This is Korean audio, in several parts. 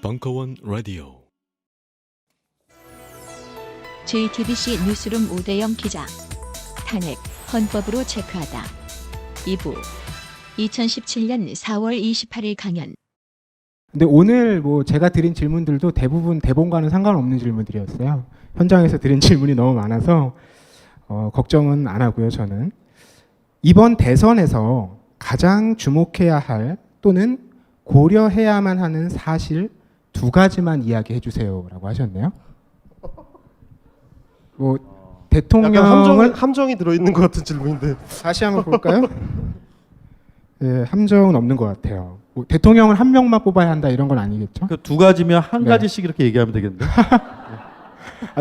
벙커원 라디오. JTBC 뉴스룸 오대영 기자. 탄핵, 헌법으로 체크하다. 2부. 2017년 4월 28일 강연. 근데 오늘 뭐 제가 드린 질문들도 대부분 대본과는 상관없는 질문들이었어요. 현장에서 드린 질문이 너무 많아서 걱정은 안 하고요, 저는. 이번 대선에서 가장 주목해야 할 또는 고려해야만 하는 사실 두 가지만 이야기해 주세요라고 하셨네요. 뭐 대통령은 함정이 들어있는 것 같은 질문인데. 다시 한번 볼까요? 네, 함정은 없는 것 같아요. 뭐 대통령을 한 명만 뽑아야 한다 이런 건 아니겠죠? 그 두 가지면 한 네. 가지씩 이렇게 얘기하면 되겠는데.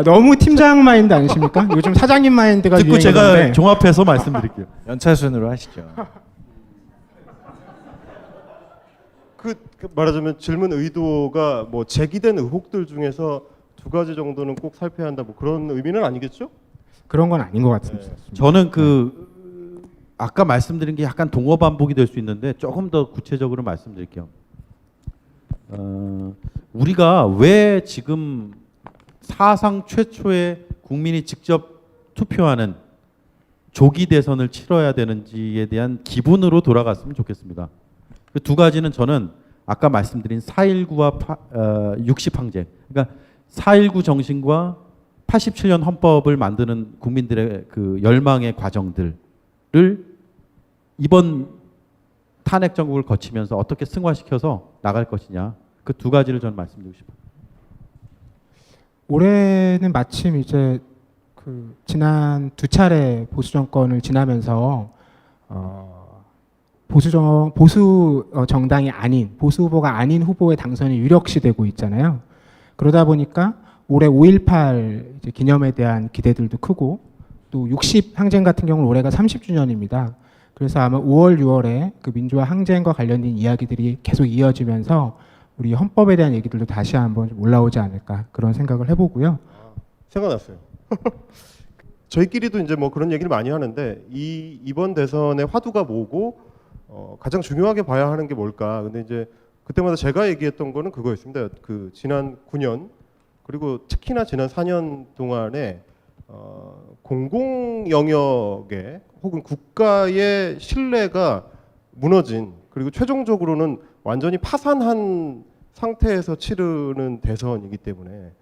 너무 팀장 마인드 아니십니까? 요즘 사장님 마인드가 듣고 제가 유행이던데. 종합해서 말씀드릴게요. 연차순으로 하시죠. 그 말하자면 질문 의도가 뭐 제기된 의혹들 중에서 두 가지 정도는 꼭 살펴야 한다, 뭐 그런 의미는 아니겠죠? 그런 건 아닌 것 같습니다. 저는 아까 말씀드린 게 약간 동어 반복이 될 수 있는데 조금 더 구체적으로 말씀드릴게요. 우리가 왜 지금 사상 최초의 국민이 직접 투표하는 조기 대선을 치러야 되는지에 대한 기본으로 돌아갔으면 좋겠습니다. 그 두 가지는 저는 아까 말씀드린 4.19와 60 항쟁, 그러니까 4.19 정신과 87년 헌법을 만드는 국민들의 그 열망의 과정들을 이번 탄핵 정국을 거치면서 어떻게 승화시켜서 나갈 것이냐, 그 두 가지를 저는 말씀드리고 싶어요. 올해는 마침 이제 지난 두 차례 보수 정권을 지나면서 보수 정당이 아닌, 보수 후보가 아닌 후보의 당선이 유력시되고 있잖아요. 그러다 보니까 올해 5.18 이제 기념에 대한 기대들도 크고, 또 60 항쟁 같은 경우는 올해가 30주년입니다. 그래서 아마 5월, 6월에 그 민주화 항쟁과 관련된 이야기들이 계속 이어지면서 우리 헌법에 대한 얘기들도 다시 한번 좀 올라오지 않을까, 그런 생각을 해보고요. 생각났어요. 저희끼리도 이제 뭐 그런 얘기를 많이 하는데, 이번 대선의 화두가 뭐고 가장 중요하게 봐야 하는 게 뭘까. 근데 이제 그때마다 제가 얘기했던 거는 그거였습니다. 그 지난 9년 그리고 특히나 지난 4년 동안에 공공 영역에 혹은 국가의 신뢰가 무너진, 그리고 최종적으로는 완전히 파산한 상태에서 치르는 대선이기 때문에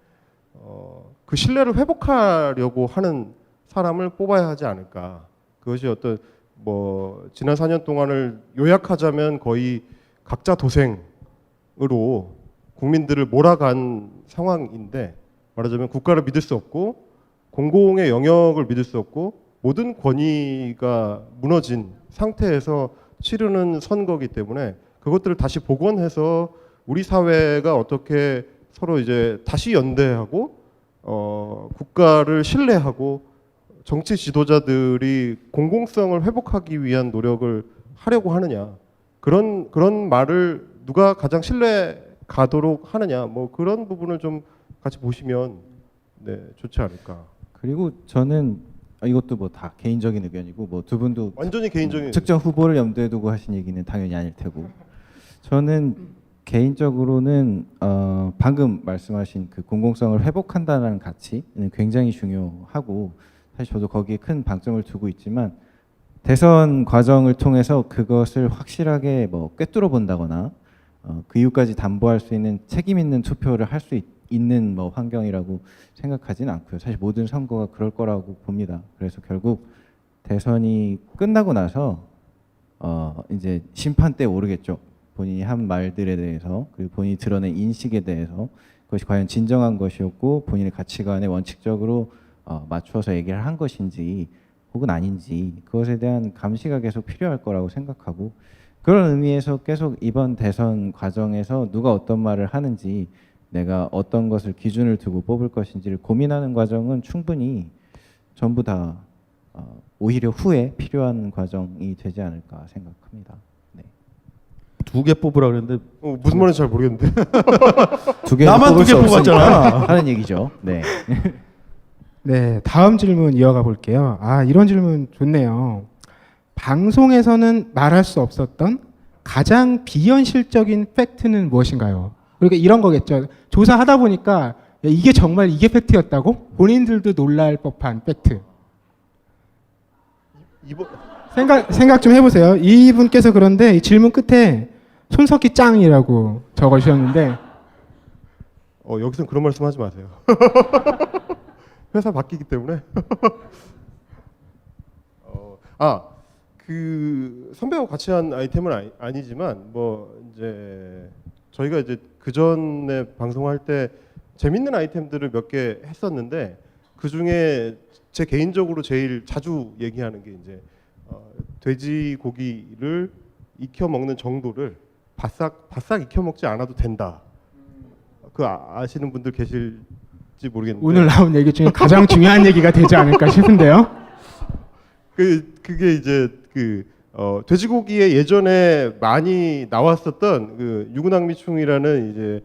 그 신뢰를 회복하려고 하는 사람을 뽑아야 하지 않을까. 그것이 어떤 뭐 지난 4년 동안을 요약하자면 거의 각자 도생으로 국민들을 몰아간 상황인데, 말하자면 국가를 믿을 수 없고 공공의 영역을 믿을 수 없고 모든 권위가 무너진 상태에서 치르는 선거이기 때문에 그것들을 다시 복원해서 우리 사회가 어떻게 서로 이제 다시 연대하고 국가를 신뢰하고 정치 지도자들이 공공성을 회복하기 위한 노력을 하려고 하느냐, 그런 말을 누가 가장 신뢰 가도록 하느냐, 뭐 그런 부분을 좀 같이 보시면 좋지 않을까. 그리고 저는 이것도 뭐 다 개인적인 의견이고, 뭐 두 분도 완전히 개인적인 특정 후보를 염두에 두고 하신 얘기는 당연히 아닐 테고, 저는 개인적으로는 방금 말씀하신 그 공공성을 회복한다는 가치는 굉장히 중요하고, 사실 저도 거기에 큰 방점을 두고 있지만, 대선 과정을 통해서 그것을 확실하게 뭐 꿰뚫어 본다거나 그 이유까지 담보할 수 있는 책임 있는 투표를 할 수 있는 뭐 환경이라고 생각하지는 않고요. 사실 모든 선거가 그럴 거라고 봅니다. 그래서 결국 대선이 끝나고 나서 이제 심판대에 오르겠죠. 본인이 한 말들에 대해서, 그리고 본인이 드러낸 인식에 대해서 그것이 과연 진정한 것이었고 본인의 가치관에 원칙적으로 맞추어서 얘기를 한 것인지 혹은 아닌지, 그것에 대한 감시가 계속 필요할 거라고 생각하고, 그런 의미에서 계속 이번 대선 과정에서 누가 어떤 말을 하는지, 내가 어떤 것을 기준을 두고 뽑을 것인지를 고민하는 과정은 충분히 전부 다 오히려 후에 필요한 과정이 되지 않을까 생각합니다. 네. 두 개 뽑으라 그랬는데 무슨 말인지 잘 모르겠는데. 두 개 나만 뽑을 두개 수 없으니까 뽑았잖아. 하는 얘기죠. 네. 네, 다음 질문 이어가 볼게요. 이런 질문 좋네요. 방송에서는 말할 수 없었던 가장 비현실적인 팩트는 무엇인가요? 그러니까 이런 거겠죠. 조사하다 보니까 야, 이게 정말 이게 팩트였다고? 본인들도 놀랄 법한 팩트. 이번 생각 좀 해보세요. 이분께서 그런데 이 질문 끝에 손석희 짱이라고 적어주셨는데 여기서는 그런 말씀하지 마세요. 회사 바뀌기 때문에. 그 선배하고 같이 한 아이템은 아니지만 뭐 이제 저희가 이제 그 전에 방송할 때 재밌는 아이템들을 몇 개 했었는데 그 중에 제 개인적으로 제일 자주 얘기하는 게 이제 돼지고기를 익혀 먹는 정도를 바싹 익혀 먹지 않아도 된다. 그 아시는 분들 계실지 모르겠는데 오늘 나온 얘기 중에 가장 중요한 얘기가 되지 않을까 싶은데요. 그게 이제 돼지고기에 예전에 많이 나왔었던 그 유구낭미충이라는 이제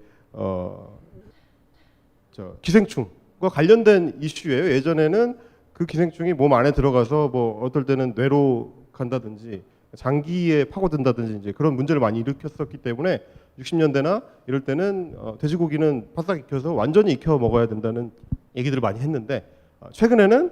기생충과 관련된 이슈예요. 예전에는 그 기생충이 몸 안에 들어가서 뭐 어떨 때는 뇌로 간다든지 장기에 파고든다든지 이제 그런 문제를 많이 일으켰었기 때문에 60년대나 이럴 때는 돼지고기는 바싹 익혀서 완전히 익혀 먹어야 된다는 얘기들을 많이 했는데 최근에는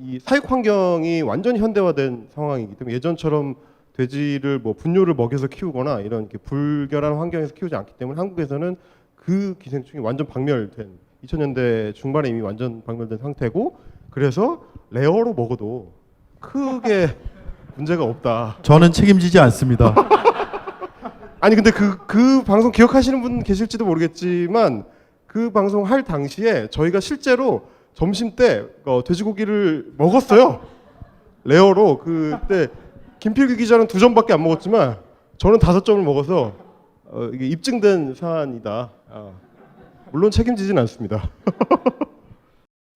이 사육 환경이 완전히 현대화된 상황이기 때문에 예전처럼 돼지를 뭐 분뇨를 먹여서 키우거나 이런 이렇게 불결한 환경에서 키우지 않기 때문에 한국에서는 그 기생충이 완전 박멸된 2000년대 중반에 이미 완전 박멸된 상태고 그래서 레어로 먹어도 크게 문제가 없다. 저는 책임지지 않습니다. 아니 근데 그 방송 기억하시는 분 계실지도 모르겠지만 그 방송 할 당시에 저희가 실제로 점심 때 돼지고기를 먹었어요. 레어로. 그때 김필기 기자는 2점밖에 안 먹었지만 저는 5점을 먹어서 이게 입증된 사안이다. 물론 책임지진 않습니다.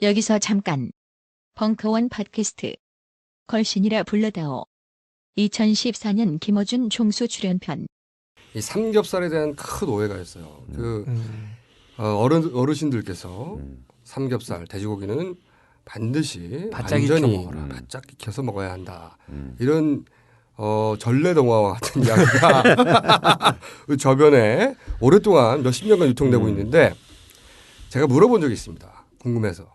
여기서 잠깐. 벙커원 팟캐스트. 걸신이라 불러다오. 2014년 김어준 총수 출연편. 이 삼겹살에 대한 큰 오해가 있어요. 어르신들께서 삼겹살, 돼지고기는 반드시 바짝 완전히 익혀 먹어라. 바짝 익혀서 먹어야 한다. 이런 전래동화와 같은 이야기가 저변에 오랫동안 몇십 년간 유통되고 있는데 제가 물어본 적이 있습니다. 궁금해서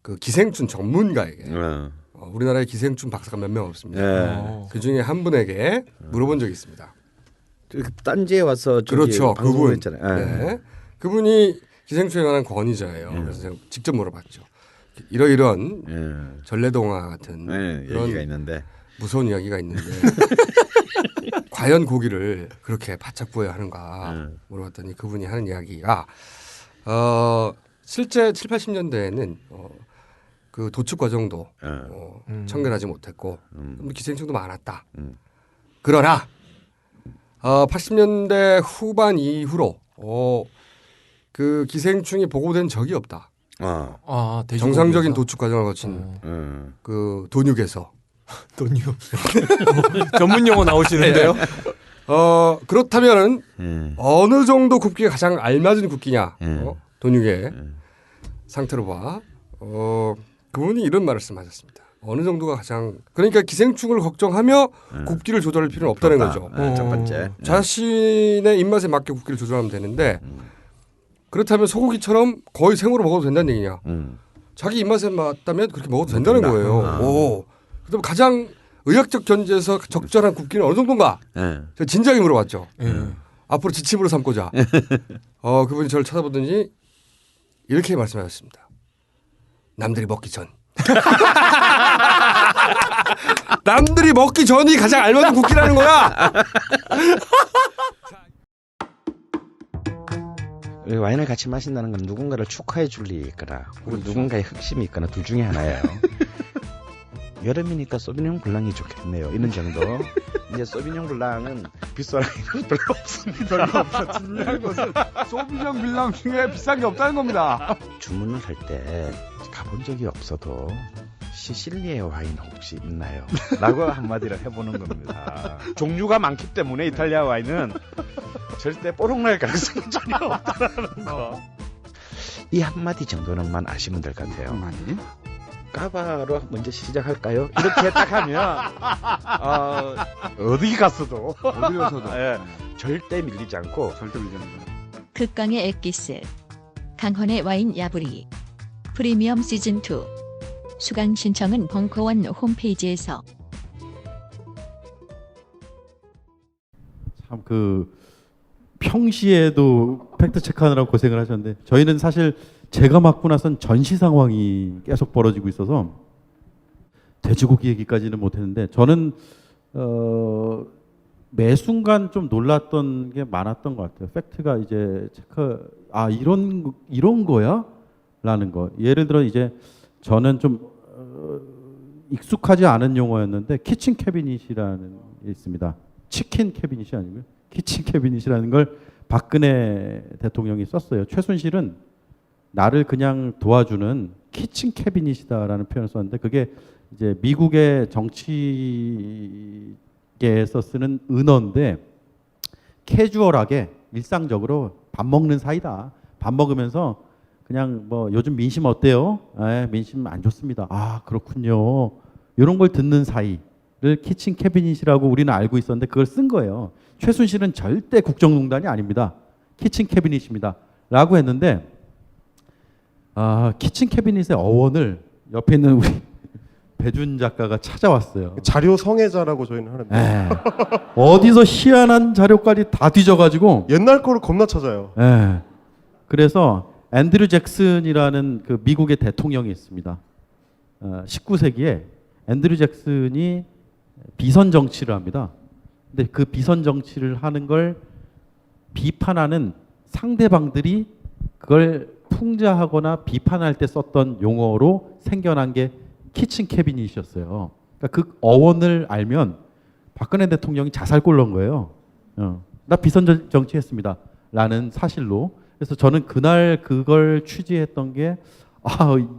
그 기생충 전문가에게 우리나라에 기생충 박사가 몇 명 없습니다. 그 중에 한 분에게 물어본 적이 있습니다. 딴지에 와서 그렇죠. 그분 했잖아요. 네. 그분이 기생충에 관한 권위자예요. 그래서 제가 직접 물어봤죠. 이런 전래동화 같은 그런 얘기가 있는데 무서운 이야기가 있는데 과연 고기를 그렇게 바짝 구워야 하는가 물어봤더니 그분이 하는 이야기가 실제 7, 80년대에는 그 도축 과정도 청결하지 못했고 기생충도 많았다. 그러나 80년대 후반 이후로 그 기생충이 보고된 적이 없다. 정상적인 도축 과정을 거친 그 돈육에서 돈육 전문 용어 나오시는데요. 그렇다면 어느 정도 굽기가 가장 알맞은 굽기냐? 돈육의 상태로 봐. 그분이 이런 말씀하셨습니다. 어느 정도가 가장 그러니까 기생충을 걱정하며 굽기를 조절할 필요는 없다는 거죠. 첫 번째. 자신의 입맛에 맞게 굽기를 조절하면 되는데 그렇다면 소고기처럼 거의 생으로 먹어도 된다는 얘기냐? 자기 입맛에 맞다면 그렇게 먹어도 된다는 거예요. 그다음 가장 의학적 견지에서 적절한 굽기는 어느 정도인가? 제가 진지하게 물어봤죠. 앞으로 지침으로 삼고자. 그분이 저를 쳐다보더니 이렇게 말씀하셨습니다. 남들이 먹기 전. 남들이 먹기 전이 가장 알맞은 굽기라는 거야. 와인을 같이 마신다는 건 누군가를 축하해 줄 일이 있거나 혹은 누군가의 흑심이 있거나 둘 중에 하나예요. 여름이니까 소비뇽 블랑이 좋겠네요. 이런 정도. 이제 소비뇽 블랑은 비싸라는 별로 없습니다. 별로 없어. 중요한 것은 소비뇽 블랑 중에 비싼 게 없다는 겁니다. 주문을 할 때 가본 적이 없어도 시실리에 와인 혹시 있나요? 라고 한마디를 해보는 겁니다. 종류가 많기 때문에 이탈리아 와인은 절대 뽀록날 가능성이 전혀 없다는 거. 이 한마디 정도는만 아시면 될 것 같아요. 까바로 먼저 시작할까요? 이렇게 딱 하면 어디 갔어도 어디 가서도 예, 절대 밀리지 않고 절대 밀리는 거예요. 극강의 엑기스, 강헌의 와인 야부리, 프리미엄 시즌2. 수강 신청은 벙커원 홈페이지에서. 참 그 평시에도 팩트 체크하느라고 고생을 하셨는데 저희는 사실 제가 맡고 나선 전시 상황이 계속 벌어지고 있어서 돼지고기 얘기까지는 못했는데 저는 매 순간 좀 놀랐던 게 많았던 것 같아요. 팩트가 이제 체크 이런 거야라는 거. 예를 들어 이제 저는 좀 익숙하지 않은 용어였는데 키친 캐비닛이라는 게 있습니다. 치킨 캐비닛이 아니고요. 키친 캐비닛이라는 걸 박근혜 대통령이 썼어요. 최순실은 나를 그냥 도와주는 키친 캐비닛이다라는 표현을 썼는데 그게 이제 미국의 정치계에서 쓰는 은어인데 캐주얼하게 일상적으로 밥 먹는 사이다. 밥 먹으면서 그냥 뭐 요즘 민심 어때요? 민심 안 좋습니다. 아 그렇군요. 이런 걸 듣는 사이를 키친 캐비닛이라고 우리는 알고 있었는데 그걸 쓴 거예요. 최순실은 절대 국정농단이 아닙니다. 키친 캐비닛입니다. 라고 했는데 키친 캐비닛의 어원을 옆에 있는 우리 배준 작가가 찾아왔어요. 자료 성애자라고 저희는 하는데 어디서 희한한 자료까지 다 뒤져가지고 옛날 거를 겁나 찾아요. 그래서 앤드류 잭슨이라는 그 미국의 대통령이 있습니다. 19세기에 앤드류 잭슨이 비선 정치를 합니다. 근데 그 비선 정치를 하는 걸 비판하는 상대방들이 그걸 풍자하거나 비판할 때 썼던 용어로 생겨난 게 키친 캐비닛이었어요. 그러니까 그 어원을 알면 박근혜 대통령이 자살골 넣은 거예요. 나 비선 정치했습니다. 라는 사실로. 그래서 저는 그날 그걸 취재했던 게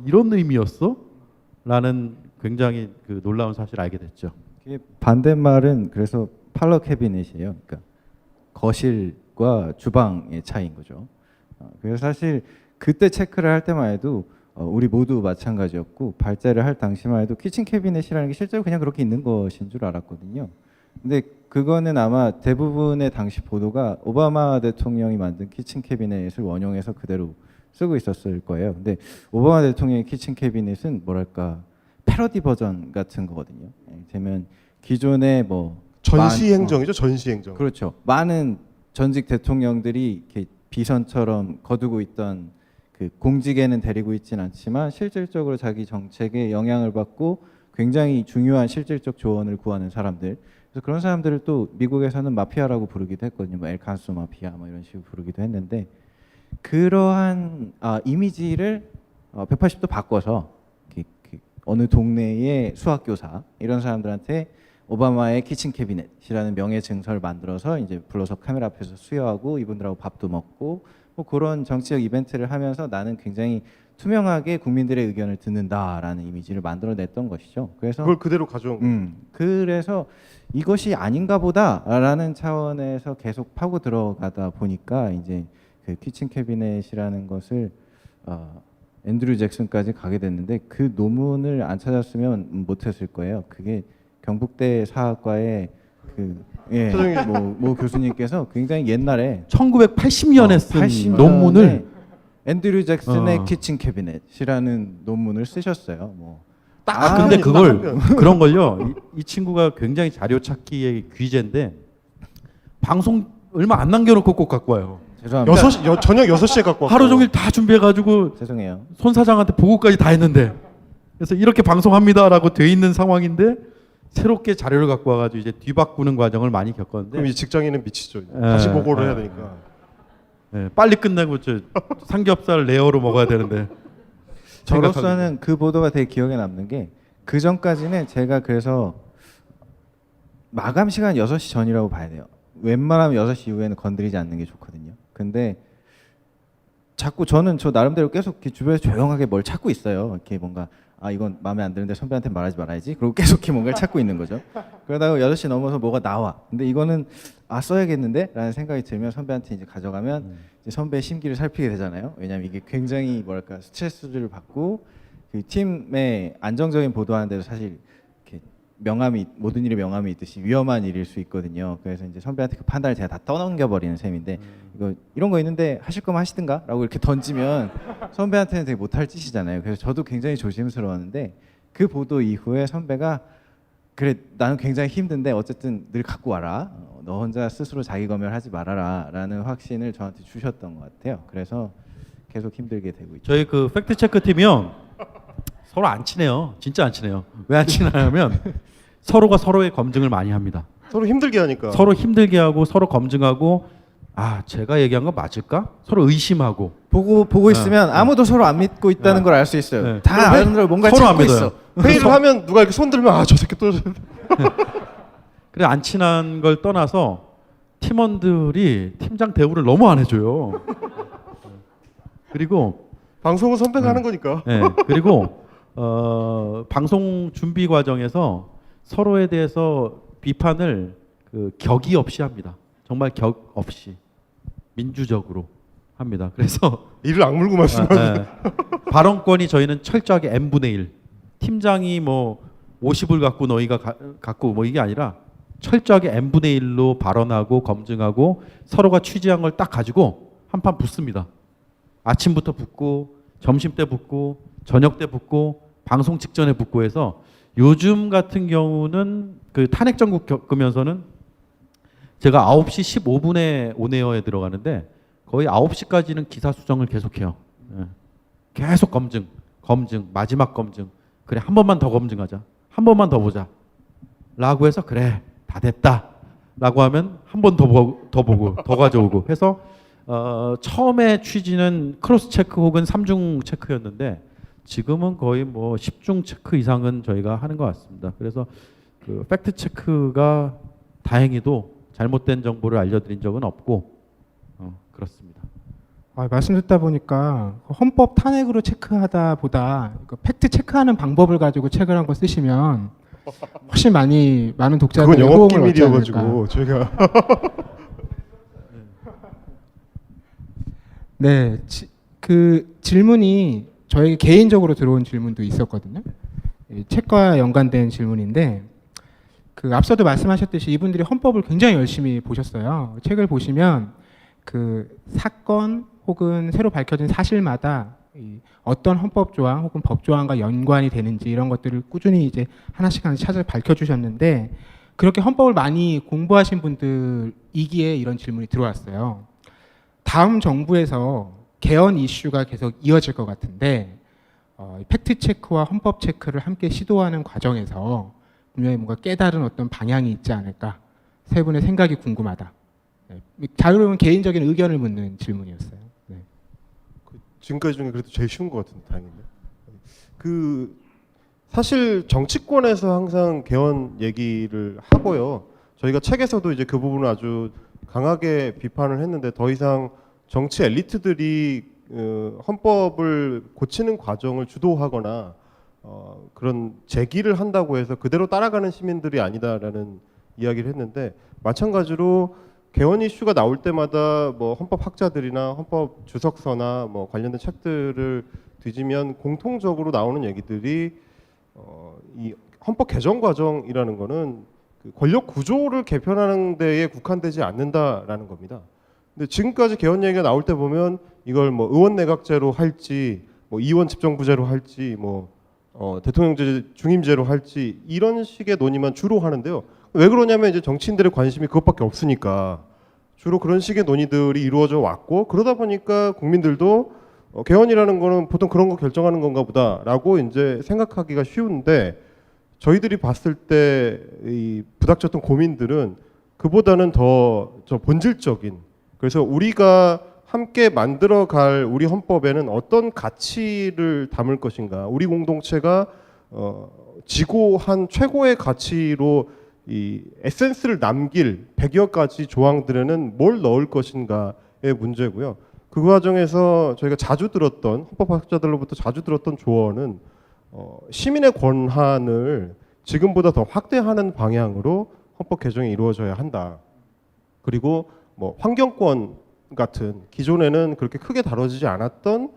이런 의미였어? 라는 굉장히 그 놀라운 사실을 알게 됐죠. 반대말은 그래서 팔러 캐비넷이에요. 그러니까 거실과 주방의 차이인 거죠. 그래서 사실 그때 체크를 할 때만 해도 우리 모두 마찬가지였고 발제를 할 당시만 해도 키친 캐비넷이라는 게 실제로 그냥 그렇게 있는 것인 줄 알았거든요. 근데 그거는 아마 대부분의 당시 보도가 오바마 대통령이 만든 키친 캐비넷을 원용해서 그대로 쓰고 있었을 거예요. 근데 오바마 대통령의 키친 캐비넷은 뭐랄까 패러디 버전 같은 거거든요. 되면 기존의 뭐 전시행정이죠. 전시행정. 그렇죠. 많은 전직 대통령들이 이렇게 비선처럼 거두고 있던 그 공직에는 데리고 있진 않지만 실질적으로 자기 정책에 영향을 받고 굉장히 중요한 실질적 조언을 구하는 사람들. 그래서 그런 사람들을 또 미국에서는 마피아라고 부르기도 했거든요. 뭐 엘칸소 마피아 뭐 이런 식으로 부르기도 했는데 그러한 이미지를 180도 바꿔서 어느 동네의 수학교사 이런 사람들한테 오바마의 키친 캐비넷이라는 명예 증서를 만들어서 이제 불러서 카메라 앞에서 수여하고 이분들하고 밥도 먹고 뭐 그런 정치적 이벤트를 하면서 나는 굉장히 투명하게 국민들의 의견을 듣는다라는 이미지를 만들어냈던 것이죠. 그래서 그걸 그대로 가져온 거예요. 그래서 이것이 아닌가 보다라는 차원에서 계속 파고 들어가다 보니까 이제 그 키친 캐비넷이라는 것을 앤드류 잭슨까지 가게 됐는데 그 논문을 안 찾았으면 못했을 거예요. 그게 경북대 사학과의 모 교수님께서 굉장히 옛날에 1980년에 쓴 80년에 논문을 앤드류 잭슨의 키친 캐비넷이라는 논문을 쓰셨어요. 근데 그런 걸요. 이 친구가 굉장히 자료 찾기의 귀재인데 방송 얼마 안 남겨놓고 꼭 갖고 와요. 죄송합니다. 저녁 6시에 갖고 왔어요. 하루 종일 다 준비해가지고 죄송해요. 손 사장한테 보고까지 다 했는데 그래서 이렇게 방송합니다라고 돼 있는 상황인데 새롭게 자료를 갖고 와가지고 이제 뒤바꾸는 과정을 많이 겪었는데 그럼 이 직장인은 미치죠. 다시 보고를 해야 되니까. 빨리 끝내고 삼겹살 레어로 먹어야 되는데 저로서는 그 보도가 되게 기억에 남는 게 그 전까지는 제가 그래서 마감 시간 6시 전이라고 봐야 돼요. 웬만하면 6시 이후에는 건드리지 않는 게 좋거든요. 근데 자꾸 저는 저 나름대로 계속 주변에서 조용하게 뭘 찾고 있어요. 이렇게 뭔가 이건 마음에 안 드는데 선배한테 말하지 말아야지. 그리고 계속 이렇게 뭔가를 찾고 있는 거죠. 그러다가 8시 넘어서 뭐가 나와. 근데 이거는 써야겠는데? 라는 생각이 들면 선배한테 이제 가져가면 이제 선배의 심기를 살피게 되잖아요. 왜냐하면 이게 굉장히 뭐랄까 스트레스를 받고 그 팀의 안정적인 보도하는 데도 사실 이렇게 명함이 모든 일에 명함이 있듯이 위험한 일일 수 있거든요. 그래서 이제 선배한테 그 판단을 제가 다 떠넘겨 버리는 셈인데 이거 이런 거 있는데 하실 거면 하시든가라고 이렇게 던지면 선배한테는 되게 못할 짓이잖아요. 그래서 저도 굉장히 조심스러웠는데 그 보도 이후에 선배가 그래 나는 굉장히 힘든데 어쨌든 늘 갖고 와라. 너 혼자 스스로 자기 검열하지 말아라라는 확신을 저한테 주셨던 것 같아요. 그래서 계속 힘들게 되고 있죠. 저희 그 팩트 체크 팀이요 서로 안 친해요. 진짜 안 친해요. 왜 안 친하냐면 서로가 서로의 검증을 많이 합니다. 서로 힘들게 하니까. 서로 힘들게 하고 서로 검증하고 아 제가 얘기한 거 맞을까? 서로 의심하고 보고 있으면 아무도 서로 안 믿고 있다는 걸 알 수 있어요. 네. 다 아는 걸 뭔가 서로 안 찾고 믿어요. 있어. 회의를 하면 누가 이렇게 손 들면 아 저 새끼 또 그래 안 친한 걸 떠나서 팀원들이 팀장 대우를 너무 안 해줘요. 그리고 방송은 선배가 하는 거니까. 네, 그리고 방송 준비 과정에서 서로에 대해서 비판을 그 격이 없이 합니다. 정말 격 없이 민주적으로 합니다. 그래서 이를 악물고 말씀하는. 발언권이 저희는 철저하게 n분의 1. 팀장이 뭐 50을 갖고 너희가 갖고 뭐 이게 아니라 철저하게 n분의 1로 발언하고 검증하고 서로가 취재한 걸 딱 가지고 한판 붙습니다. 아침부터 붙고 점심 때 붙고 저녁 때 붙고 방송 직전에 붙고 해서 요즘 같은 경우는 그 탄핵 정국 겪으면서는 제가 9시 15분에 온에어에 들어가는데 거의 9시까지는 기사 수정을 계속해요. 계속 검증, 마지막 검증. 그래 한 번만 더 검증하자. 한 번만 더 보자. 라고 해서 그래 다 됐다. 라고 하면 한 번 더 보고 더 가져오고 해서 처음에 취지는 크로스 체크 혹은 3중 체크였는데 지금은 거의 뭐 10중 체크 이상은 저희가 하는 것 같습니다. 그래서 그 팩트 체크가 다행히도 잘못된 정보를 알려드린 적은 없고 그렇습니다. 말씀 듣다 보니까 헌법 탄핵으로 체크하다 보다 팩트 체크하는 방법을 가지고 책을 한 거 쓰시면 훨씬 많은 독자들의 그건 영업 호응을 얻지 않을까. 기밀이어가지고 저희가 네, 그 질문이 저에게 개인적으로 들어온 질문도 있었거든요. 책과 연관된 질문인데 그 앞서도 말씀하셨듯이 이분들이 헌법을 굉장히 열심히 보셨어요. 책을 보시면 그 사건 혹은 새로 밝혀진 사실마다 어떤 헌법 조항 혹은 법 조항과 연관이 되는지 이런 것들을 꾸준히 이제 하나씩 찾아 밝혀주셨는데 그렇게 헌법을 많이 공부하신 분들이기에 이런 질문이 들어왔어요. 다음 정부에서 개헌 이슈가 계속 이어질 것 같은데 팩트 체크와 헌법 체크를 함께 시도하는 과정에서 분명히 뭔가 깨달은 어떤 방향이 있지 않을까. 세 분의 생각이 궁금하다. 자유로운 개인적인 의견을 묻는 질문이었어요. 네. 지금까지 중에 그래도 제일 쉬운 것 같은데 다행이네요. 그 사실 정치권에서 항상 개헌 얘기를 하고요. 저희가 책에서도 이제 그 부분을 아주 강하게 비판을 했는데 더 이상 정치 엘리트들이 헌법을 고치는 과정을 주도하거나 그런 제기를 한다고 해서 그대로 따라가는 시민들이 아니다라는 이야기를 했는데 마찬가지로 개헌 이슈가 나올 때마다 뭐 헌법학자들이나 헌법 주석서나 뭐 관련된 책들을 뒤지면 공통적으로 나오는 얘기들이 이 헌법 개정 과정이라는 거는 그 권력 구조를 개편하는 데에 국한되지 않는다라는 겁니다. 근데 지금까지 개헌 얘기가 나올 때 보면 이걸 뭐 의원 내각제로 할지 뭐 의원 집정부제로 할지 뭐 대통령제 중임제로 할지 이런 식의 논의만 주로 하는데요. 왜 그러냐면 이제 정치인들의 관심이 그것밖에 없으니까 주로 그런 식의 논의들이 이루어져 왔고 그러다 보니까 국민들도 개헌이라는 거는 보통 그런 거 결정하는 건가 보다라고 이제 생각하기가 쉬운데 저희들이 봤을 때 이 부닥쳤던 고민들은 그보다는 더 본질적인 그래서 우리가 함께 만들어갈 우리 헌법에는 어떤 가치를 담을 것인가 우리 공동체가 지고한 최고의 가치로 이 에센스를 남길 100여 가지 조항들에는 뭘 넣을 것인가의 문제고요. 그 과정에서 저희가 자주 들었던 헌법학자들로부터 자주 들었던 조언은 시민의 권한을 지금보다 더 확대하는 방향으로 헌법 개정이 이루어져야 한다. 그리고 뭐 환경권 같은 기존에는 그렇게 크게 다뤄지지 않았던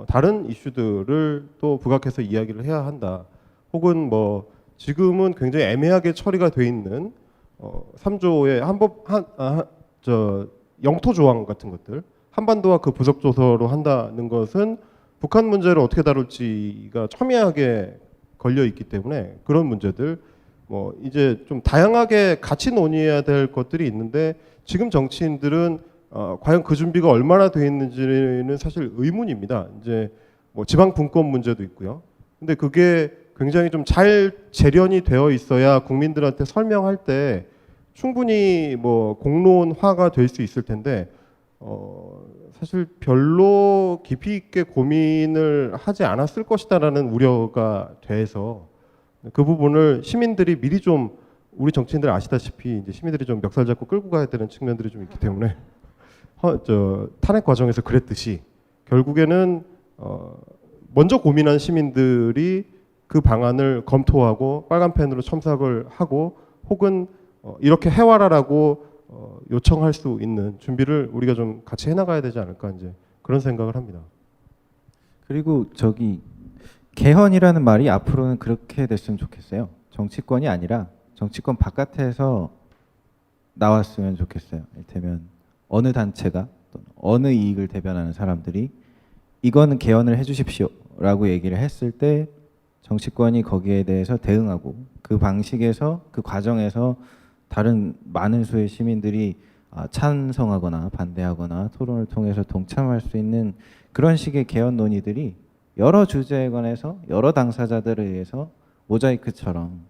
다른 이슈들을 또 부각해서 이야기를 해야 한다. 혹은 뭐 지금은 굉장히 애매하게 처리가 돼 있는 3조의 영토 조항 같은 것들, 한반도와 그 부속 조서로 한다는 것은 북한 문제를 어떻게 다룰지가 첨예하게 걸려 있기 때문에 그런 문제들 뭐 이제 좀 다양하게 같이 논의해야 될 것들이 있는데 지금 정치인들은 과연 그 준비가 얼마나 돼 있는지는 사실 의문입니다. 이제 뭐 지방 분권 문제도 있고요. 근데 그게 굉장히 좀 잘 재련이 되어 있어야 국민들한테 설명할 때 충분히 뭐 공론화가 될 수 있을 텐데 사실 별로 깊이 있게 고민을 하지 않았을 것이다라는 우려가 돼서 그 부분을 시민들이 미리 좀 우리 정치인들 아시다시피 이제 시민들이 좀 멱살 잡고 끌고 가야 되는 측면들이 좀 있기 때문에 탄핵 과정에서 그랬듯이 결국에는 먼저 고민한 시민들이 그 방안을 검토하고 빨간 펜으로 첨삭을 하고 혹은 이렇게 해와라라고 요청할 수 있는 준비를 우리가 좀 같이 해나가야 되지 않을까 이제 그런 생각을 합니다. 그리고 개헌이라는 말이 앞으로는 그렇게 됐으면 좋겠어요. 정치권이 아니라 정치권 바깥에서 나왔으면 좋겠어요. 이를테면 어느 단체가 어느 이익을 대변하는 사람들이 이거는 개헌을 해주십시오라고 얘기를 했을 때 정치권이 거기에 대해서 대응하고 그 방식에서 그 과정에서 다른 많은 수의 시민들이 찬성하거나 반대하거나 토론을 통해서 동참할 수 있는 그런 식의 개헌 논의들이 여러 주제에 관해서 여러 당사자들에 의해서 모자이크처럼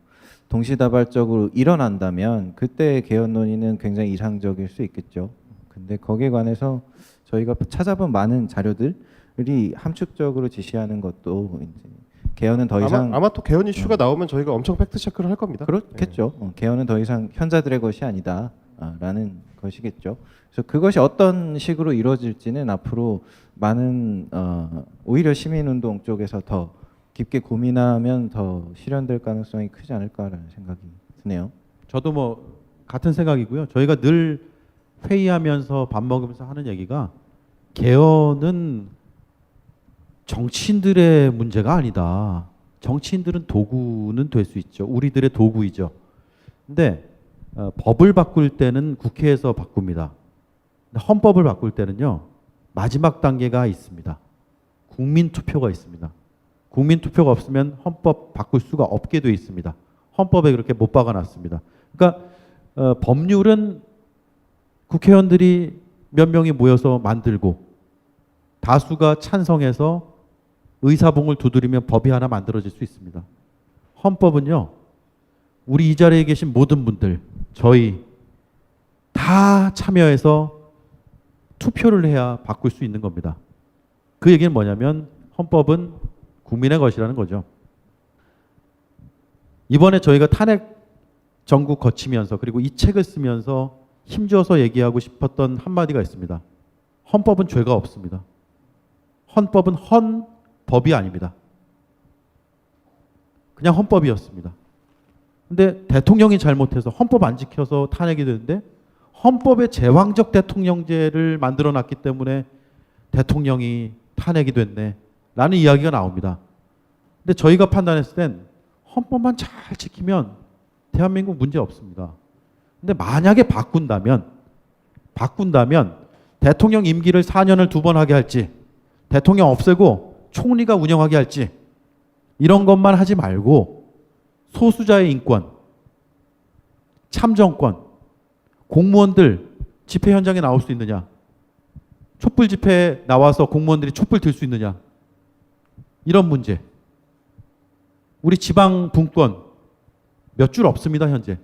동시다발적으로 일어난다면 그때의 개헌 논의는 굉장히 이상적일 수 있겠죠. 근데 거기에 관해서 저희가 찾아본 많은 자료들이 함축적으로 지시하는 것도 이제 개헌은 더 이상 아마 또 개헌 이슈가 나오면 저희가 엄청 팩트 체크를 할 겁니다. 그렇겠죠. 개헌은 더 이상 현자들의 것이 아니다라는 것이겠죠. 그래서 그것이 어떤 식으로 이루어질지는 앞으로 많은 오히려 시민운동 쪽에서 더 깊게 고민하면 더 실현될 가능성이 크지 않을까라는 생각이 드네요. 저도 뭐 같은 생각이고요. 저희가 늘 회의하면서 밥 먹으면서 하는 얘기가 개헌은 정치인들의 문제가 아니다. 정치인들은 도구는 될 수 있죠. 우리들의 도구이죠. 근데 법을 바꿀 때는 국회에서 바꿉니다. 근데 헌법을 바꿀 때는요. 마지막 단계가 있습니다. 국민투표가 있습니다. 국민투표가 없으면 헌법 바꿀 수가 없게 돼 있습니다. 헌법에 그렇게 못 박아놨습니다. 그러니까 법률은 국회의원들이 몇 명이 모여서 만들고 다수가 찬성해서 의사봉을 두드리면 법이 하나 만들어질 수 있습니다. 헌법은요. 우리 이 자리에 계신 모든 분들, 저희 다 참여해서 투표를 해야 바꿀 수 있는 겁니다. 그 얘기는 뭐냐면 헌법은 국민의 것이라는 거죠. 이번에 저희가 탄핵 전국 거치면서 그리고 이 책을 쓰면서 힘줘서 얘기하고 싶었던 한마디가 있습니다. 헌법은 죄가 없습니다. 헌법은 헌법이 아닙니다. 그냥 헌법이었습니다. 근데 대통령이 잘못해서 헌법 안 지켜서 탄핵이 되는데 헌법에 제왕적 대통령제를 만들어 놨기 때문에 대통령이 탄핵이 됐네 라는 이야기가 나옵니다. 근데 저희가 판단했을 땐 헌법만 잘 지키면 대한민국 문제 없습니다. 근데 만약에 바꾼다면 대통령 임기를 4년을 2번 하게 할지 대통령 없애고 총리가 운영하게 할지 이런 것만 하지 말고 소수자의 인권, 참정권, 공무원들 집회 현장에 나올 수 있느냐, 촛불 집회에 나와서 공무원들이 촛불 들 수 있느냐, 이런 문제. 우리 지방 분권 몇 줄 없습니다. 현재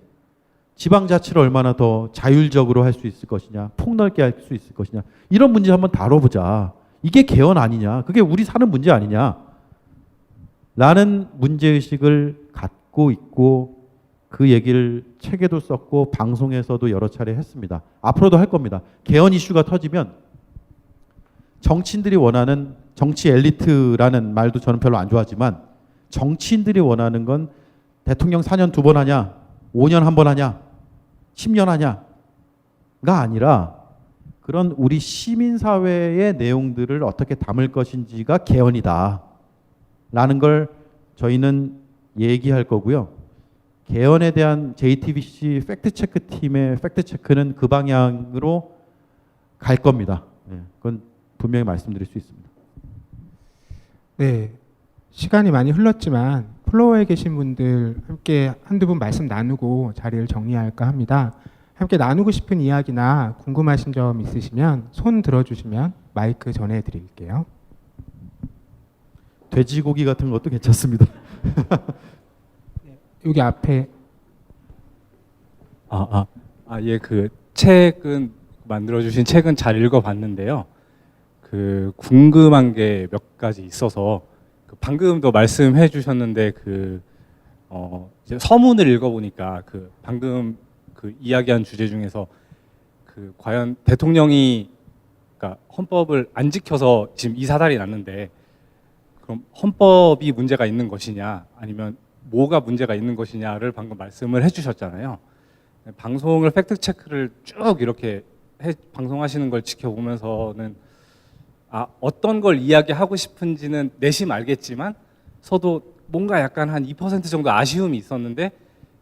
지방자치를 얼마나 더 자율적으로 할 수 있을 것이냐, 폭넓게 할 수 있을 것이냐, 이런 문제 한번 다뤄보자. 이게 개헌 아니냐, 그게 우리 사는 문제 아니냐 라는 문제의식을 갖고 있고 그 얘기를 책에도 썼고 방송에서도 여러 차례 했습니다. 앞으로도 할 겁니다. 개헌 이슈가 터지면 정치인들이 원하는, 정치 엘리트라는 말도 저는 별로 안 좋아하지만 정치인들이 원하는 건 대통령 4년 2번 하냐, 5년 1번 하냐, 10년 하냐가 아니라 그런 우리 시민 사회의 내용들을 어떻게 담을 것인지가 개헌이다. 라는 걸 저희는 얘기할 거고요. 개헌에 대한 JTBC 팩트체크 팀의 팩트체크는 그 방향으로 갈 겁니다. 네, 그건 분명히 말씀드릴 수 있습니다. 네, 시간이 많이 흘렀지만 플로어에 계신 분들 함께 한두 분 말씀 나누고 자리를 정리할까 합니다. 함께 나누고 싶은 이야기나 궁금하신 점 있으시면 손 들어주시면 마이크 전해드릴게요. 돼지고기 같은 것도 괜찮습니다. 여기 앞에 예, 그 책은 만들어주신 책은 잘 읽어봤는데요. 그 궁금한 게 몇 가지 있어서 그 방금도 말씀해주셨는데 이제 서문을 읽어보니까 그 방금 그 이야기한 주제 중에서 그 과연 대통령이 그러니까 헌법을 안 지켜서 지금 이 사달이 났는데 그럼 헌법이 문제가 있는 것이냐 아니면 뭐가 문제가 있는 것이냐를 방금 말씀을 해주셨잖아요. 방송을 팩트 체크를 쭉 이렇게 방송하시는 걸 지켜보면서는 어떤 걸 이야기하고 싶은지는 내심 알겠지만 서도 뭔가 약간 한 2% 정도 아쉬움이 있었는데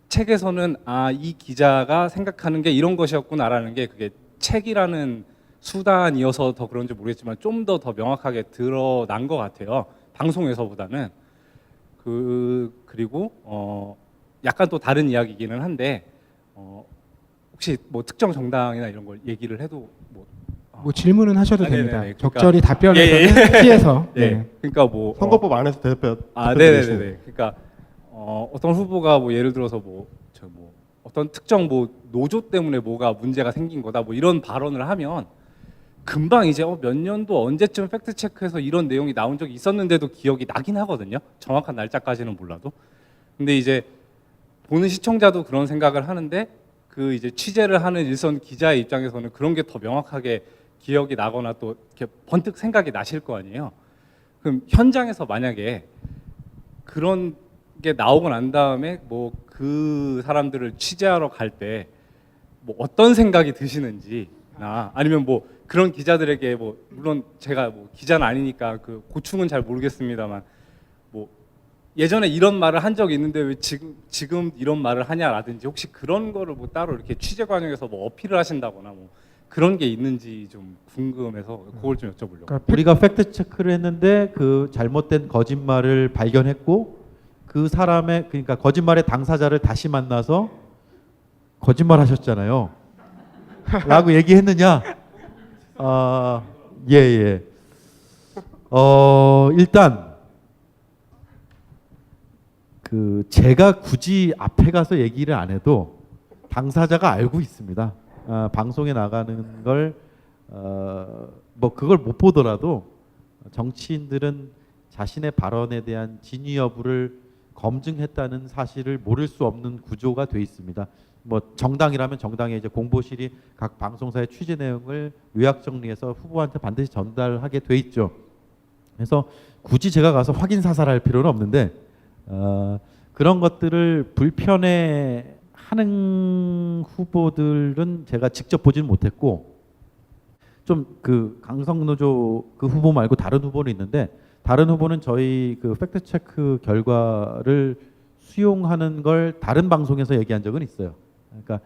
책에서는 이 기자가 생각하는 게 이런 것이었구나라는 게 그게 책이라는 수단이어서 더 그런지 모르겠지만 좀 더 명확하게 드러난 것 같아요. 방송에서보다는. 그리고 약간 또 다른 이야기이기는 한데 혹시 뭐 특정 정당이나 이런 걸 얘기를 해도 뭐 질문은 하셔도 됩니다. 네네네. 적절히 답변에서는 피해서. 네. 그러니까 뭐 선거법 안에서 대답. 네네네. 그러니까 어떤 후보가 뭐 예를 들어서 어떤 특정 노조 때문에 뭐가 문제가 생긴 거다 뭐 이런 발언을 하면 금방 이제 몇 년도 언제쯤 팩트 체크해서 이런 내용이 나온 적이 있었는데도 기억이 나긴 하거든요. 정확한 날짜까지는 몰라도. 근데 이제 보는 시청자도 그런 생각을 하는데 그 이제 취재를 하는 일선 기자의 입장에서는 그런 게 더 명확하게 기억이 나거나 또 이렇게 번뜩 생각이 나실 거 아니에요. 그럼 현장에서 만약에 그런 게 나오고 난 다음에 뭐 그 사람들을 취재하러 갈 때 뭐 어떤 생각이 드시는지나 아니면 뭐 그런 기자들에게 뭐 물론 제가 뭐 기자는 아니니까 그 고충은 잘 모르겠습니다만 뭐 예전에 이런 말을 한 적이 있는데 왜 지금 이런 말을 하냐라든지 혹시 그런 거를 뭐 따로 이렇게 취재 과정에서 뭐 어필을 하신다거나 뭐 그런 게 있는지 좀 궁금해서 그걸 좀 여쭤보려고. 그러니까 우리가 팩트 체크를 했는데 그 잘못된 거짓말을 발견했고 그 사람의 그러니까 거짓말의 당사자를 다시 만나서 거짓말 하셨잖아요. 라고 얘기했느냐? 예. 일단 그 제가 굳이 앞에 가서 얘기를 안 해도 당사자가 알고 있습니다. 방송에 나가는 걸 뭐 그걸 못 보더라도 정치인들은 자신의 발언에 대한 진위 여부를 검증했다는 사실을 모를 수 없는 구조가 돼 있습니다. 뭐 정당이라면 정당의 이제 공보실이 각 방송사의 취재 내용을 요약 정리해서 후보한테 반드시 전달하게 돼 있죠. 그래서 굳이 제가 가서 확인 사살할 필요는 없는데 그런 것들을 불편해 하는 후보들은 제가 직접 보지는 못했고 좀 그 강성노조 그 후보 말고 다른 후보는 있는데 다른 후보는 저희 그 팩트 체크 결과를 수용하는 걸 다른 방송에서 얘기한 적은 있어요. 그러니까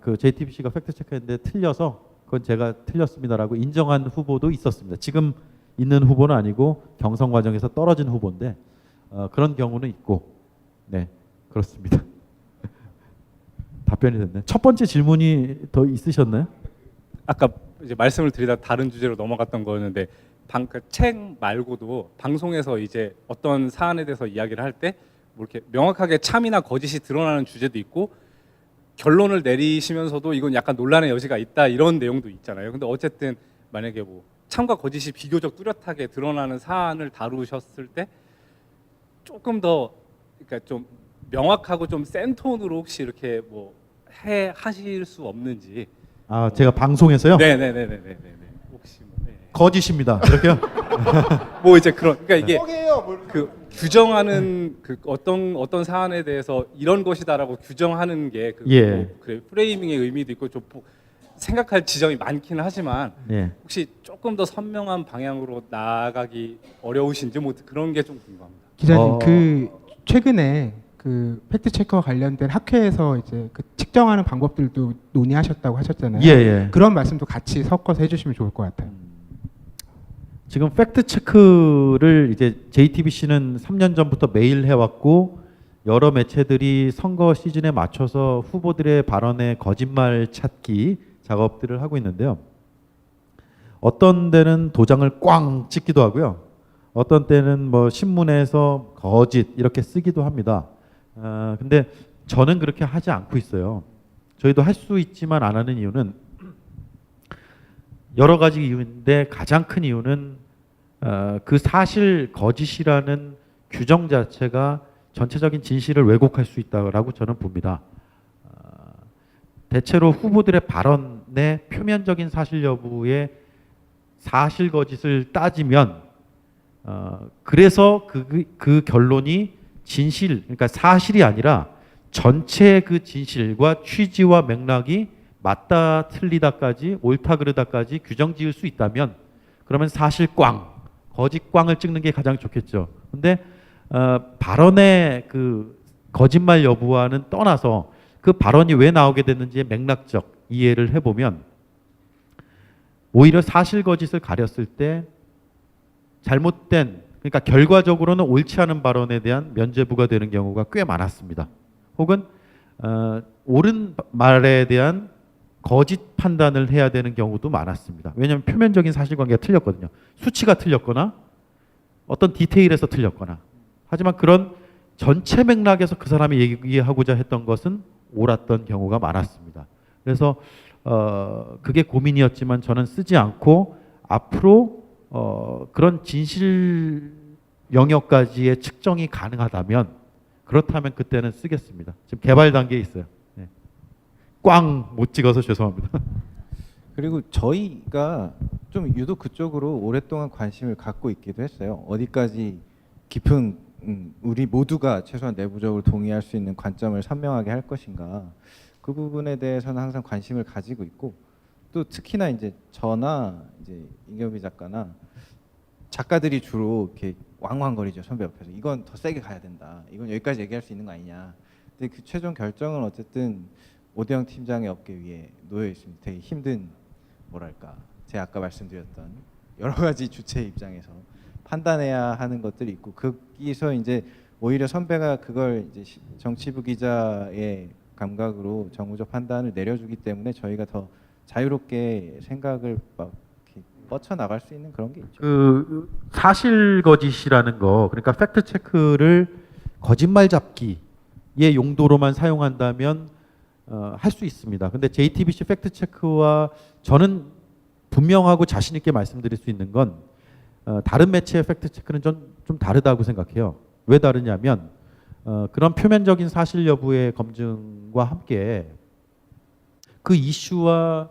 그 JTBC가 팩트 체크했는데 틀려서 그건 제가 틀렸습니다라고 인정한 후보도 있었습니다. 지금 있는 후보는 아니고 경선 과정에서 떨어진 후보인데 그런 경우는 있고 네 그렇습니다. 답변이 됐네. 첫 번째 질문이 더 있으셨나요? 아까 이제 말씀을 드리다 다른 주제로 넘어갔던 거였는데 책 말고도 방송에서 이제 어떤 사안에 대해서 이야기를 할 때 뭐 이렇게 명확하게 참이나 거짓이 드러나는 주제도 있고 결론을 내리시면서도 이건 약간 논란의 여지가 있다 이런 내용도 있잖아요. 근데 어쨌든 만약에 뭐 참과 거짓이 비교적 뚜렷하게 드러나는 사안을 다루셨을 때 조금 더 그러니까 좀 명확하고 좀 센 톤으로 혹시 이렇게 뭐 하실 수 없는지. 제가 방송에서요? 네네네네네. 혹시 뭐, 네. 거짓입니다. 이렇게요? 뭐 이제 그러니까 이게 그 규정하는 그 어떤 사안에 대해서 이런 것이다라고 규정하는 게 그 예. 뭐 그래 프레이밍의 의미도 있고 좀 생각할 지점이 많기는 하지만 예. 혹시 조금 더 선명한 방향으로 나아가기 어려우신지 뭐 그런 게 좀 궁금합니다. 기자님 그 최근에 그 팩트 체크와 관련된 학회에서 이제 그 측정하는 방법들도 논의하셨다고 하셨잖아요. 예, 예. 그런 말씀도 같이 섞어서 해주시면 좋을 것 같아요. 지금 팩트 체크를 이제 JTBC는 3년 전부터 매일 해왔고 여러 매체들이 선거 시즌에 맞춰서 후보들의 발언에 거짓말 찾기 작업들을 하고 있는데요. 어떤 데는 도장을 꽝 찍기도 하고요. 어떤 때는 뭐 신문에서 거짓 이렇게 쓰기도 합니다. 근데 저는 그렇게 하지 않고 있어요. 저희도 할 수 있지만 안 하는 이유는 여러 가지 이유인데 가장 큰 이유는 그 사실 거짓이라는 규정 자체가 전체적인 진실을 왜곡할 수 있다고 저는 봅니다. 대체로 후보들의 발언의 표면적인 사실 여부에 사실 거짓을 따지면 그래서 그 결론이 진실, 그러니까 사실이 아니라 전체 그 진실과 취지와 맥락이 맞다 틀리다까지 옳다 그르다까지 규정 지을 수 있다면 그러면 사실 꽝, 거짓 꽝을 찍는 게 가장 좋겠죠. 근데 발언의 그 거짓말 여부와는 떠나서 그 발언이 왜 나오게 됐는지의 맥락적 이해를 해보면 오히려 사실 거짓을 가렸을 때 잘못된, 그러니까 결과적으로는 옳지 않은 발언에 대한 면죄부가 되는 경우가 꽤 많았습니다. 혹은 옳은 말에 대한 거짓 판단을 해야 되는 경우도 많았습니다. 왜냐하면 표면적인 사실관계가 틀렸거든요. 수치가 틀렸거나 어떤 디테일에서 틀렸거나. 하지만 그런 전체 맥락에서 그 사람이 얘기하고자 했던 것은 옳았던 경우가 많았습니다. 그래서 그게 고민이었지만 저는 쓰지 않고 앞으로 그런 진실 영역까지의 측정이 가능하다면 그렇다면 그때는 쓰겠습니다. 지금 개발 단계에 있어요. 네. 꽝 못 찍어서 죄송합니다. 그리고 저희가 좀 유독 그쪽으로 오랫동안 관심을 갖고 있기도 했어요. 어디까지 깊은 우리 모두가 최소한 내부적으로 동의할 수 있는 관점을 선명하게 할 것인가, 그 부분에 대해서는 항상 관심을 가지고 있고, 또 특히나 이제 저나 이제 임경비 작가나 작가들이 주로 이렇게 왕왕거리죠, 선배 옆에서. 이건 더 세게 가야 된다, 이건 여기까지 얘기할 수 있는 거 아니냐. 근데 그 최종 결정은 어쨌든 오대영 팀장의 어깨 위에 놓여 있습니다. 되게 힘든, 뭐랄까, 제가 아까 말씀드렸던 여러 가지 주체 입장에서 판단해야 하는 것들이 있고, 거기서 이제 오히려 선배가 그걸 이제 정치부 기자의 감각으로 정무적 판단을 내려주기 때문에 저희가 더 자유롭게 생각을 막 뻗쳐 나갈 수 있는 그런 게 있죠. 그 사실 거짓이라는 거, 그러니까 팩트 체크를 거짓말 잡기의 용도로만 사용한다면 할 수 있습니다. 근데 JTBC 팩트 체크와 저는 분명하고 자신 있게 말씀드릴 수 있는 건 다른 매체의 팩트 체크는 좀 다르다고 생각해요. 왜 다르냐면 그런 표면적인 사실 여부의 검증과 함께 그 이슈와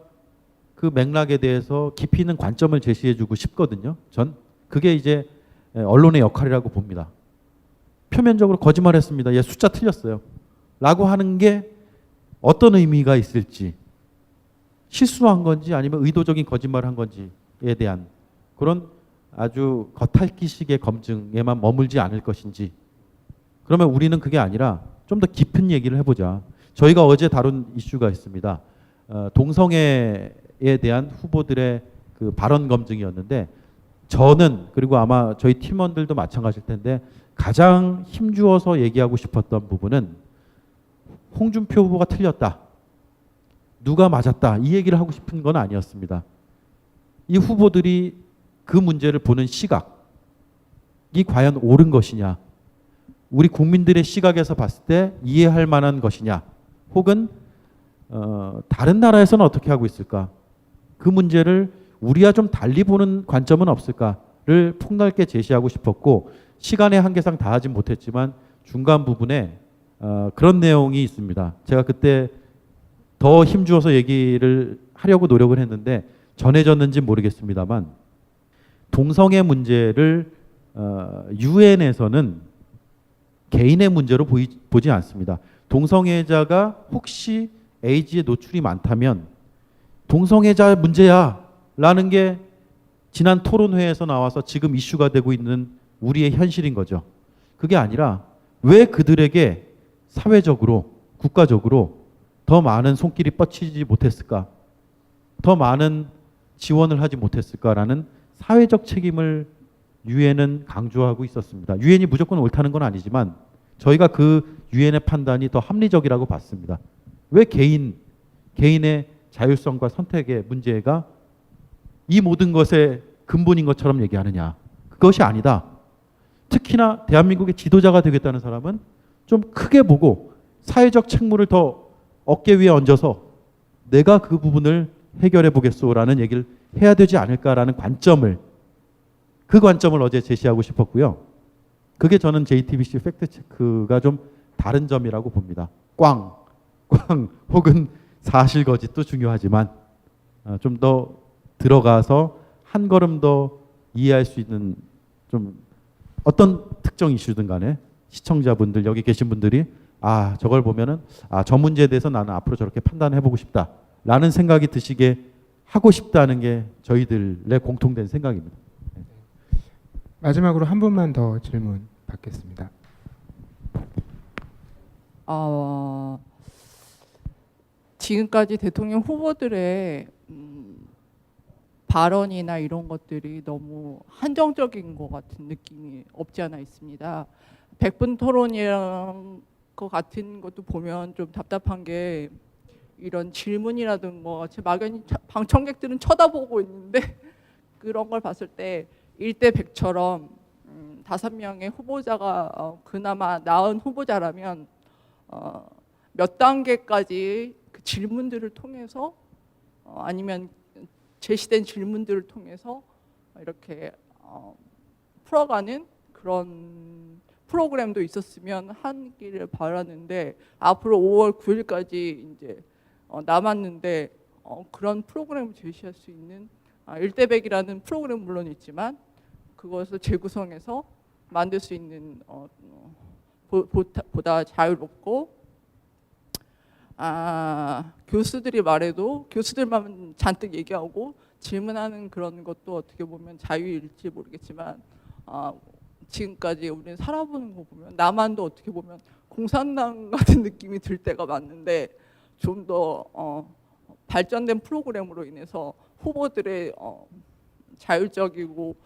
그 맥락에 대해서 깊이 있는 관점을 제시해주고 싶거든요. 전 그게 이제 언론의 역할이라고 봅니다. 표면적으로 거짓말했습니다. 얘 숫자 틀렸어요. 라고 하는 게 어떤 의미가 있을지, 실수한 건지 아니면 의도적인 거짓말을 한 건지에 대한 그런 아주 겉핥기식의 검증에만 머물지 않을 것인지, 그러면 우리는 그게 아니라 좀 더 깊은 얘기를 해보자. 저희가 어제 다룬 이슈가 있습니다. 동성애에 대한 후보들의 그 발언 검증이었는데, 저는, 그리고 아마 저희 팀원들도 마찬가지일 텐데, 가장 힘주어서 얘기하고 싶었던 부분은 홍준표 후보가 틀렸다, 누가 맞았다, 이 얘기를 하고 싶은 건 아니었습니다. 이 후보들이 그 문제를 보는 시각이 과연 옳은 것이냐, 우리 국민들의 시각에서 봤을 때 이해할 만한 것이냐, 혹은 다른 나라에서는 어떻게 하고 있을까, 그 문제를 우리와 좀 달리 보는 관점은 없을까를 폭넓게 제시하고 싶었고, 시간의 한계상 다 하진 못했지만 중간 부분에 그런 내용이 있습니다. 제가 그때 더 힘주어서 얘기를 하려고 노력을 했는데 전해졌는지 모르겠습니다만, 동성애 문제를 유엔에서는 개인의 문제로 보지 않습니다. 동성애자가 혹시 에이즈에 노출이 많다면 동성애자 문제야라는 게 지난 토론회에서 나와서 지금 이슈가 되고 있는 우리의 현실인 거죠. 그게 아니라 왜 그들에게 사회적으로 국가적으로 더 많은 손길이 뻗치지 못했을까? 더 많은 지원을 하지 못했을까라는 사회적 책임을 유엔은 강조하고 있었습니다. 유엔이 무조건 옳다는 건 아니지만 저희가 그 유엔의 판단이 더 합리적이라고 봤습니다. 왜 개인의 자율성과 선택의 문제가 이 모든 것의 근본인 것처럼 얘기하느냐? 그것이 아니다. 특히나 대한민국의 지도자가 되겠다는 사람은 좀 크게 보고 사회적 책무를 더 어깨 위에 얹어서 내가 그 부분을 해결해 보겠소라는 얘기를 해야 되지 않을까라는 그 관점을 어제 제시하고 싶었고요. 그게 저는 JTBC 팩트체크가 좀 다른 점이라고 봅니다. 꽝 혹은 사실 거짓도 중요하지만 좀 더 들어가서 한 걸음 더 이해할 수 있는 좀 어떤 특정 이슈든 간에 시청자분들 여기 계신 분들이 저걸 보면은 저 문제에 대해서 나는 앞으로 저렇게 판단해 보고 싶다라는 생각이 드시게 하고 싶다는 게 저희들의 공통된 생각입니다. 마지막으로 한 분만 더 질문 받겠습니다. 지금까지 대통령 후보들의 발언이나 이런 것들이 너무 한정적인 것 같은 느낌이 없지 않아 있습니다. 100분 토론이랑 것 같은 것도 보면 좀 답답한 게 이런 질문이라든가 제 막연히 방청객들은 쳐다보고 있는데 그런 걸 봤을 때 1대 100처럼 5명의 후보자가 그나마 나은 후보자라면 몇 단계까지 그 질문들을 통해서 아니면 제시된 질문들을 통해서 이렇게 풀어가는 그런 프로그램도 있었으면 하기를 바라는데 앞으로 5월 9일까지 이제 남았는데 그런 프로그램을 제시할 수 있는 1대 100이라는 프로그램 물론 있지만 그것을 재구성해서 만들 수 있는 보다 자유롭고 교수들이 말해도 교수들만 잔뜩 얘기하고 질문하는 그런 것도 어떻게 보면 자유일지 모르겠지만 지금까지 우리는 살아보는 거 보면 남한도 어떻게 보면 공산당 같은 느낌이 들 때가 많은데 좀 더 발전된 프로그램으로 인해서 후보들의 자율적이고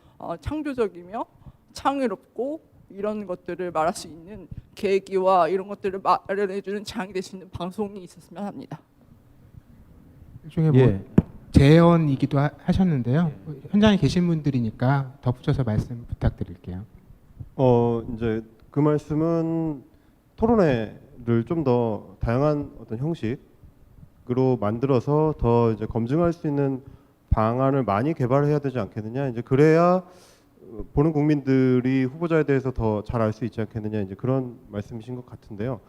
창조적이며 창의롭고 이런 것들을 말할 수 있는 계기와 이런 것들을 마련해주는 장이 될 수 있는 방송이 있었으면 합니다. 일종의 뭐 재연이기도 하셨는데요. 현장에 계신 분들이니까 덧붙여서 말씀 부탁드릴게요. 이제 그 말씀은 토론회를 좀 더 다양한 어떤 형식으로 만들어서 더 이제 검증할 수 있는 방안을 많이 개발해야 되지 않겠느냐. 이제 그래야 보는 국민들이 후보자에 대해서 더 잘 알 수 있지 않겠느냐. 이제 그런 말씀이신 것 같은데요.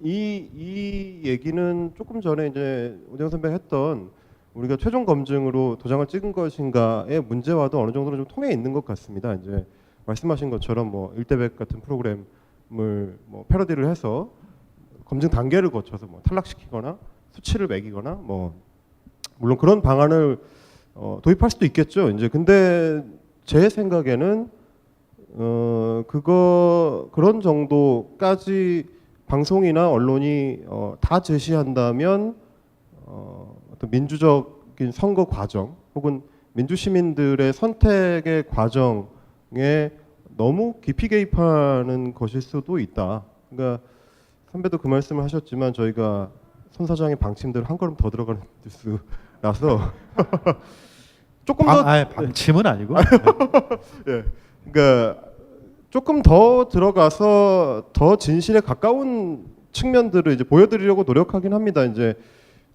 이 얘기는 조금 전에 이제 오대영 선배가 했던 우리가 최종 검증으로 도장을 찍은 것인가의 문제와도 어느 정도는 좀 통해 있는 것 같습니다. 이제 말씀하신 것처럼 뭐 1대 100 같은 프로그램을 뭐 패러디를 해서 검증 단계를 거쳐서 뭐 탈락시키거나 수치를 매기거나 뭐 물론 그런 방안을 도입할 수도 있겠죠. 이제 근데 제 생각에는 그런 정도까지 방송이나 언론이 다 제시한다면 어떤 민주적인 선거 과정 혹은 민주시민들의 선택의 과정에 너무 깊이 개입하는 것일 수도 있다. 그러니까 선배도 그 말씀을 하셨지만 저희가 손 사장의 방침대로 한 걸음 더 들어가는 뉴스라서 조금 더 방침은 아니고 예, 그러니까 조금 더 들어가서 더 진실에 가까운 측면들을 이제 보여드리려고 노력하긴 합니다. 이제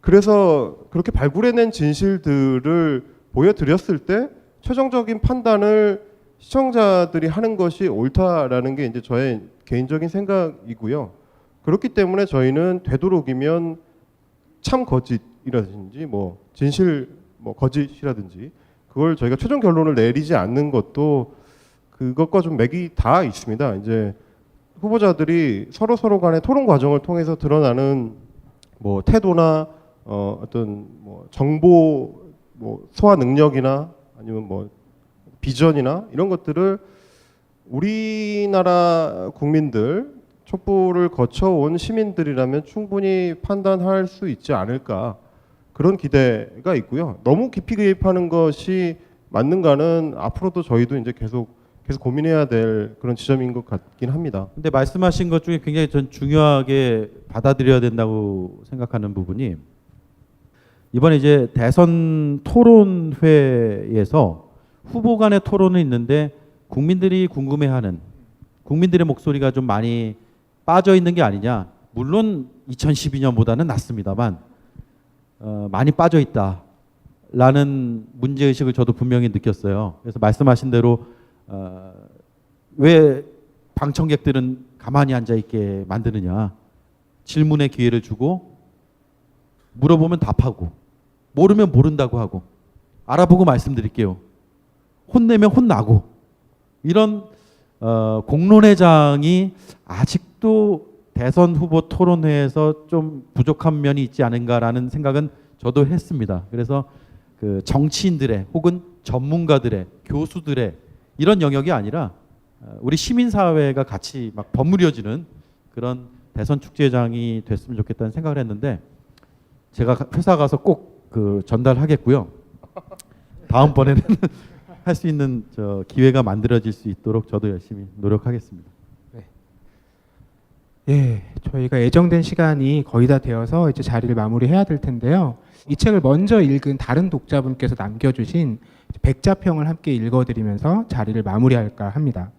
그래서 그렇게 발굴해낸 진실들을 보여드렸을 때 최종적인 판단을 시청자들이 하는 것이 옳다라는 게 이제 저의 개인적인 생각이고요. 그렇기 때문에 저희는 되도록이면 참 거짓이라든지 뭐 진실 뭐 거짓이라든지 그걸 저희가 최종 결론을 내리지 않는 것도 그것과 좀 맥이 다 있습니다. 이제 후보자들이 서로 간의 토론 과정을 통해서 드러나는 뭐 태도나 어떤 뭐 정보 뭐 소화 능력이나 아니면 뭐 비전이나 이런 것들을 우리나라 국민들 촛불을 거쳐온 시민들이라면 충분히 판단할 수 있지 않을까 그런 기대가 있고요. 너무 깊이 개입하는 것이 맞는가는 앞으로도 저희도 이제 계속 고민해야 될 그런 지점인 것 같긴 합니다. 근데 말씀하신 것 중에 굉장히 전 중요하게 받아들여야 된다고 생각하는 부분이 이번에 이제 대선 토론회에서 후보 간의 토론은 있는데 국민들이 궁금해하는 국민들의 목소리가 좀 많이 빠져 있는 게 아니냐. 물론 2012년보다는 낫습니다만 많이 빠져 있다라는 문제의식을 저도 분명히 느꼈어요. 그래서 말씀하신 대로 왜 방청객들은 가만히 앉아있게 만드느냐. 질문의 기회를 주고 물어보면 답하고 모르면 모른다고 하고 알아보고 말씀드릴게요. 혼내면 혼나고 이런 공론회장이 아직도 대선 후보 토론회에서 좀 부족한 면이 있지 않은가라는 생각은 저도 했습니다. 그래서 그 정치인들의 혹은 전문가들의 교수들의 이런 영역이 아니라 우리 시민사회가 같이 막 버무려지는 그런 대선 축제장이 됐으면 좋겠다는 생각을 했는데 제가 회사 가서 꼭 그 전달하겠고요. 다음번에는 할 수 있는 기회가 만들어질 수 있도록 저도 열심히 노력하겠습니다. 예, 저희가 예정된 시간이 거의 다 되어서 이제 자리를 마무리해야 될 텐데요. 이 책을 먼저 읽은 다른 독자분께서 남겨주신 백자평을 함께 읽어드리면서 자리를 마무리할까 합니다.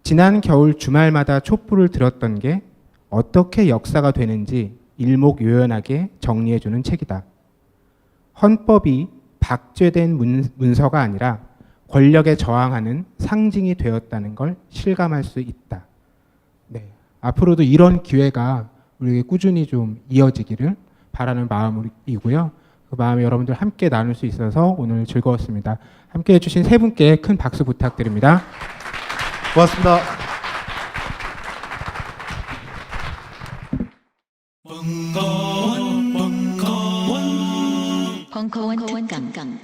지난 겨울 주말마다 촛불을 들었던 게 어떻게 역사가 되는지 일목요연하게 정리해주는 책이다. 헌법이 박제된 문서가 아니라 권력에 저항하는 상징이 되었다는 걸 실감할 수 있다. 네, 앞으로도 이런 기회가 우리에게 꾸준히 좀 이어지기를 바라는 마음이고요. 그 마음에 여러분들 함께 나눌 수 있어서 오늘 즐거웠습니다. 함께 해주신 세 분께 큰 박수 부탁드립니다. 고맙습니다. 벙커원 특강